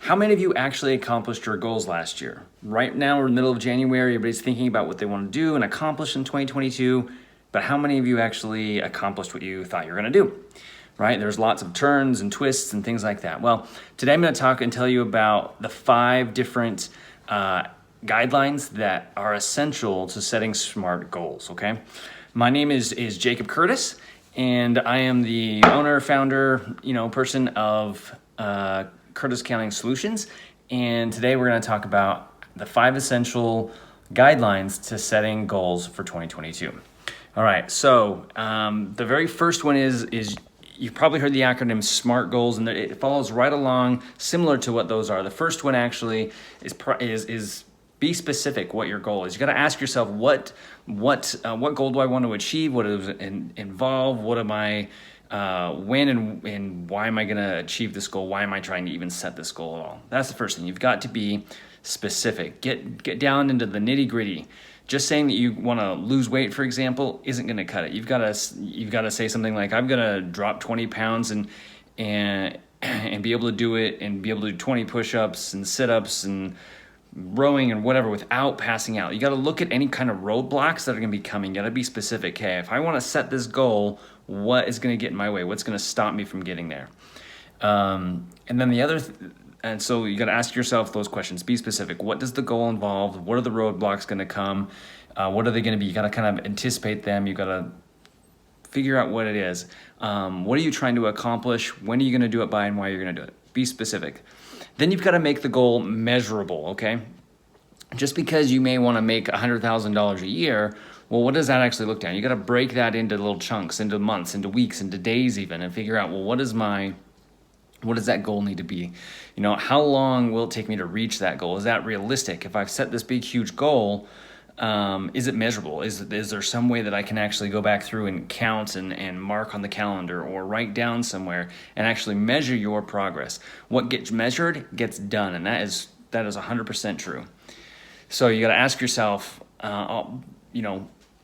How many of you actually accomplished your goals last year? Right now, we're in the middle of January. Everybody's thinking about what they want to do and accomplish in 2022. But how many of you actually accomplished what you thought you were going to do? Right? There's lots of turns and twists and things like that. Well, today I'm going to talk and tell you about the 5 different guidelines that are essential to setting SMART goals, okay? My name is Jacob Curtis, and I am the owner, founder, person of Curtis Accounting Solutions. And today we're going to talk about the 5 essential guidelines to setting goals for 2022. All right, so the very first one is you've probably heard the acronym SMART goals, and it follows right along similar to what those are. The first one actually is be specific what your goal is. You got to ask yourself what goal do I want to achieve? What does it involve? What am I when and why am I going to achieve this goal? Why am I trying to even set this goal at all? That's the first thing. You've got to be specific. Get down into the nitty gritty. Just saying that you want to lose weight, for example, isn't going to cut it. You've got to say something like, I'm going to drop 20 pounds and be able to do it, and be able to do 20 push-ups and sit-ups and rowing and whatever without passing out. You got to look at any kind of roadblocks that are going to be coming. You got to be specific. Okay, if I want to set this goal, what is going to get in my way? What's going to stop me from getting there? And then and so you got to ask yourself those questions. Be specific. What does the goal involve? What are the roadblocks going to come? What are they going to be? You got to kind of anticipate them. You got to figure out what it is. What are you trying to accomplish? When are you going to do it by, and why you're going to do it? Be specific. Then you've got to make the goal measurable, okay? Just because you may want to make $100,000 a year, well, what does that actually look like? You got to break that into little chunks, into months, into weeks, into days even, and figure out, well, what does that goal need to be? How long will it take me to reach that goal? Is that realistic? If I've set this big, huge goal, is it measurable? Is there some way that I can actually go back through and count and mark on the calendar or write down somewhere and actually measure your progress? What gets measured gets done, and that is 100% true. So you got to ask yourself,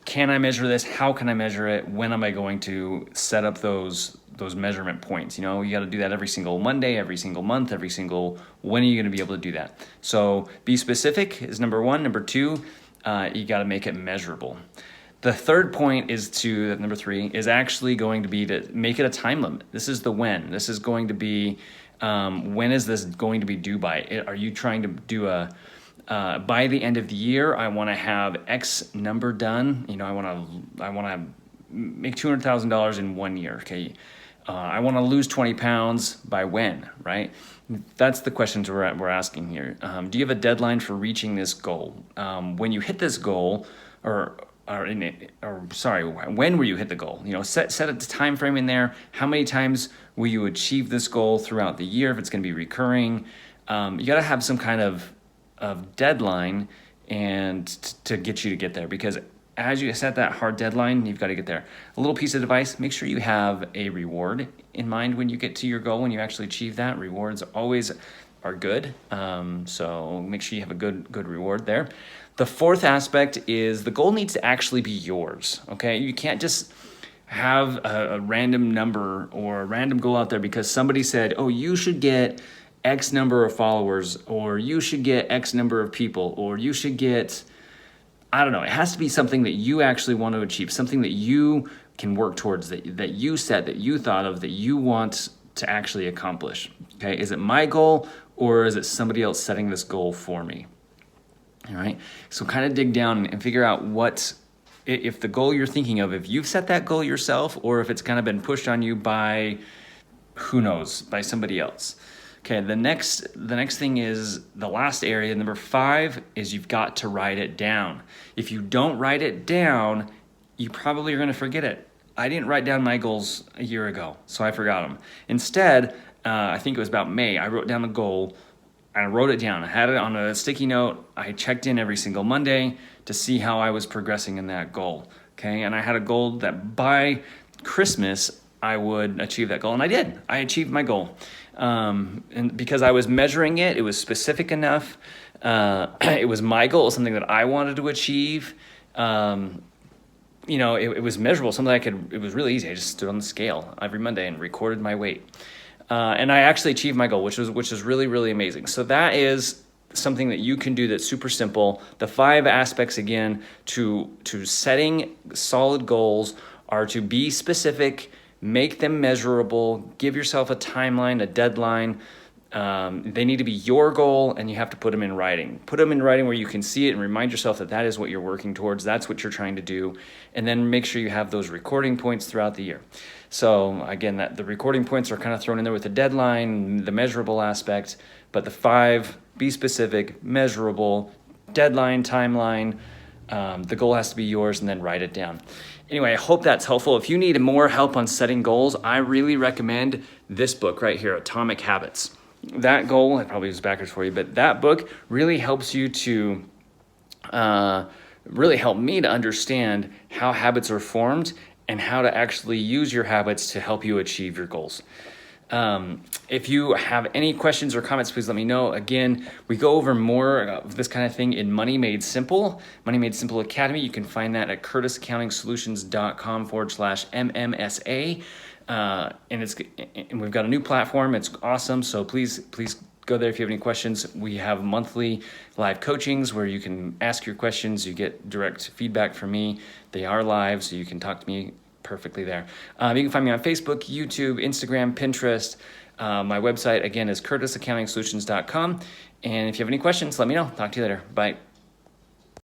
can I measure this? How can I measure it? When am I going to set up those measurement points? You got to do that every single Monday, every single month, when are you going to be able to do that? So be specific is number 1. Number 2, you got to make it measurable. The third point number 3 is actually going to be to make it a time limit. This is the when. This is going to be, when is this going to be due by? Are you trying to do by the end of the year, I want to have X number done. I want to make $200,000 in 1 year. Okay. I want to lose 20 pounds by when, right? That's the questions we're asking here. Do you have a deadline for reaching this goal? When you hit this goal, when will you hit the goal? Set a time frame in there. How many times will you achieve this goal throughout the year? If it's going to be recurring, you got to have some kind of deadline and to get you to get there, because as you set that hard deadline, you've got to get there. A little piece of advice: make sure you have a reward in mind when you get to your goal, when you actually achieve that. Rewards always are good, so make sure you have a good reward there. The fourth aspect is the goal needs to actually be yours, okay? You can't just have a random number or a random goal out there because somebody said, oh, you should get X number of followers, or you should get X number of people, or you should get, I don't know. It has to be something that you actually want to achieve, something that you can work towards, that you set, that you thought of, that you want to actually accomplish. Okay, is it my goal, or is it somebody else setting this goal for me? All right, so kind of dig down and figure out if the goal you're thinking of, if you've set that goal yourself, or if it's kind of been pushed on you by, who knows, by somebody else. Okay, the next thing is the last area, number 5, is you've got to write it down. If you don't write it down, you probably are going to forget it. I didn't write down my goals a year ago, so I forgot them. Instead, I think it was about May, I wrote down a goal, and I wrote it down. I had it on a sticky note. I checked in every single Monday to see how I was progressing in that goal. Okay, and I had a goal that by Christmas, I would achieve that goal, and I did. I achieved my goal. And because I was measuring it, it was specific enough. It was my goal, it was something that I wanted to achieve. It was measurable, something it was really easy. I just stood on the scale every Monday and recorded my weight. and I actually achieved my goal, which is really, really amazing. So that is something that you can do that's super simple. The 5 aspects, again, to setting solid goals are to be specific, make them measurable, give yourself a timeline, a deadline. They need to be your goal, and you have to put them in writing. Put them in writing where you can see it and remind yourself that that is what you're working towards. That's what you're trying to do. And then make sure you have those recording points throughout the year. So again, that the recording points are kind of thrown in there with the deadline, the measurable aspect, but the 5, be specific, measurable, deadline, timeline. The goal has to be yours, and then write it down. Anyway, I hope that's helpful. If you need more help on setting goals, I really recommend this book right here, Atomic Habits. That goal, I probably was backwards for you, but that book really helps you to, really help me to understand how habits are formed and how to actually use your habits to help you achieve your goals. If you have any questions or comments, please let me know. Again, we go over more of this kind of thing in Money Made Simple, Money Made Simple Academy. You can find that at curtisaccountingsolutions.com/MMSA. And we've got a new platform. It's awesome. So please go there if you have any questions. We have monthly live coachings where you can ask your questions. You get direct feedback from me. They are live, so you can talk to me perfectly there. You can find me on Facebook, YouTube, Instagram, Pinterest. My website, again, is curtisaccountingsolutions.com. And if you have any questions, let me know. Talk to you later. Bye.